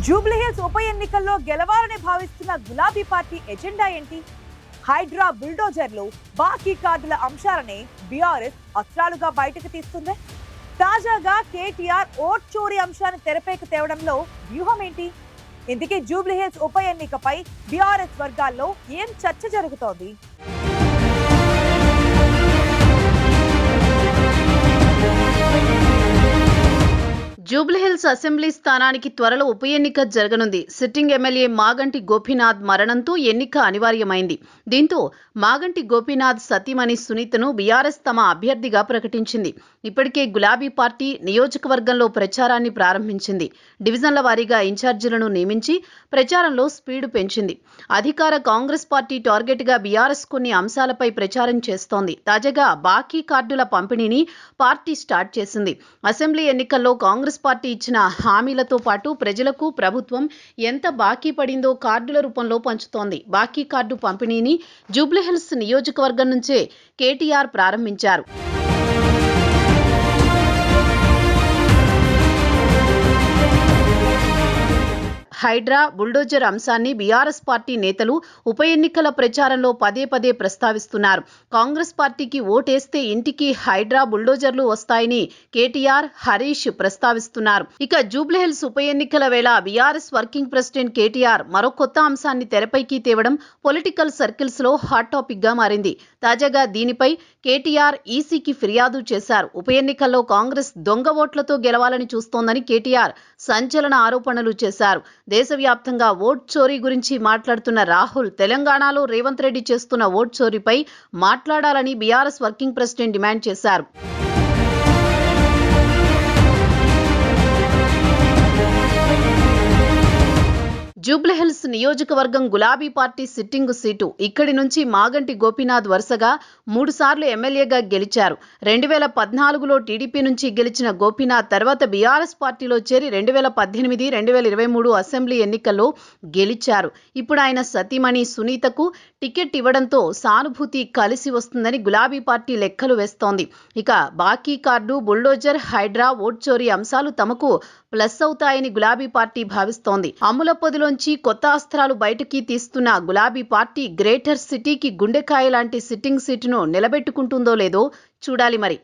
జూబ్లీహిల్స్ ఉప ఎన్నికల్లో గెలవాలని భావిస్తున్న గులాబీ పార్టీ ఎజెండా ఏంటి? హైడ్రా బుల్డోజర్లు బాకీ కార్డుల అంశాలనే బీఆర్ఎస్ అస్త్రాలుగా బయటకు తీస్తుంది. తాజాగా కేటీఆర్ ఓట్ చోరీ అంశాన్ని తెరపైకి తేవడంలో వ్యూహం ఏంటి? ఇందుకే జూబ్లీహిల్స్ ఉప ఎన్నికపై బీఆర్ఎస్ వర్గాల్లో ఏం చర్చ జరుగుతోంది? జూబ్లీహిల్స్ అసెంబ్లీ స్థానానికి త్వరలో ఉప ఎన్నిక జరగనుంది. సిట్టింగ్ ఎమ్మెల్యే మాగంటి గోపీనాథ్ మరణంతో ఎన్నిక అనివార్యమైంది. దీంతో మాగంటి గోపీనాథ్ సతీమణి సునీతను బీఆర్ఎస్ తమ అభ్యర్థిగా ప్రకటించింది. ఇప్పటికే గులాబీ పార్టీ నియోజకవర్గంలో ప్రచారాన్ని ప్రారంభించింది. డివిజన్ల వారీగా ఇన్ఛార్జీలను నియమించి ప్రచారంలో స్పీడు పెంచింది. అధికార కాంగ్రెస్ పార్టీ టార్గెట్గా బీఆర్ఎస్ కొన్ని అంశాలపై ప్రచారం చేస్తోంది. తాజాగా బాకీ కార్డుల పంపిణీని పార్టీ స్టార్ట్ చేసింది. అసెంబ్లీ ఎన్నికల్లో కాంగ్రెస్ పార్టీ ఇచ్చిన హామీలతో పాటు ప్రజలకు ప్రభుత్వం ఎంత బాకీ పడిందో కార్డుల రూపంలో పంచుతోంది. బాకీ కార్డు పంపిణీని జూబ్లీహిల్స్ నియోజకవర్గం నుంచే కేటీఆర్ ప్రారంభించారు. హైడ్రా బుల్డోజర్ అంశాన్ని బీఆర్ఎస్ పార్టీ నేతలు ఉప ఎన్నికల ప్రచారంలో పదే పదే ప్రస్తావిస్తున్నారు. కాంగ్రెస్ పార్టీకి ఓటేస్తే ఇంటికి హైడ్రా బుల్డోజర్లు వస్తాయని కేటీఆర్, హరీష్ ప్రస్తావిస్తున్నారు. ఇక జూబ్లీహిల్స్ ఉప ఎన్నికల వేళ బీఆర్ఎస్ వర్కింగ్ ప్రెసిడెంట్ కేటీఆర్ మరో కొత్త అంశాన్ని తెరపైకి తేవడం పొలిటికల్ సర్కిల్స్ లో హాట్ టాపిక్ గా మారింది. తాజాగా దీనిపై కేటీఆర్ ఈసీకి ఫిర్యాదు చేశారు. ఉప ఎన్నికల్లో కాంగ్రెస్ దొంగ ఓట్లతో గెలవాలని చూస్తోందని కేటీఆర్ సంచలన ఆరోపణలు చేశారు. దేశవ్యాప్తంగా ఓట్ చోరీ గురించి మాట్లాడుతున్న రాహుల్ తెలంగాణలో రేవంత్ రెడ్డి చేస్తున్న ఓట్ చోరీపై మాట్లాడాలని బీఆర్ఎస్ వర్కింగ్ ప్రెసిడెంట్ డిమాండ్ చేశారు. జూబ్లీహిల్స్ నియోజకవర్గం గులాబీ పార్టీ సిట్టింగు సీటు. ఇక్కడి నుంచి మాగంటి గోపీనాథ్ వరుసగా 3 సార్లు ఎమ్మెల్యేగా గెలిచారు. 2014లో టీడీపీ నుంచి గెలిచిన గోపీనాథ్ తర్వాత బీఆర్ఎస్ పార్టీలో చేరి 2018, 2023 అసెంబ్లీ ఎన్నికల్లో గెలిచారు. ఇప్పుడు ఆయన సతీమణి సునీతకు టికెట్ ఇవ్వడంతో సానుభూతి కలిసి వస్తుందని గులాబీ పార్టీ లెక్కలు వేస్తోంది. ఇక బాకీ కార్డు, బుల్డోజర్, హైడ్రా, ఓట్ చోరీ అంశాలు తమకు ప్లస్ అవుతాయని గులాబీ పార్టీ భావిస్తోంది. అమ్ముల పొదిలోంచి కొత్త అస్త్రాలు బయటకి తీస్తున్న గులాబీ పార్టీ గ్రేటర్ సిటీకి గుండెకాయ లాంటి సిట్టింగ్ సీటును నిలబెట్టుకుంటుందో లేదో చూడాలి మరి.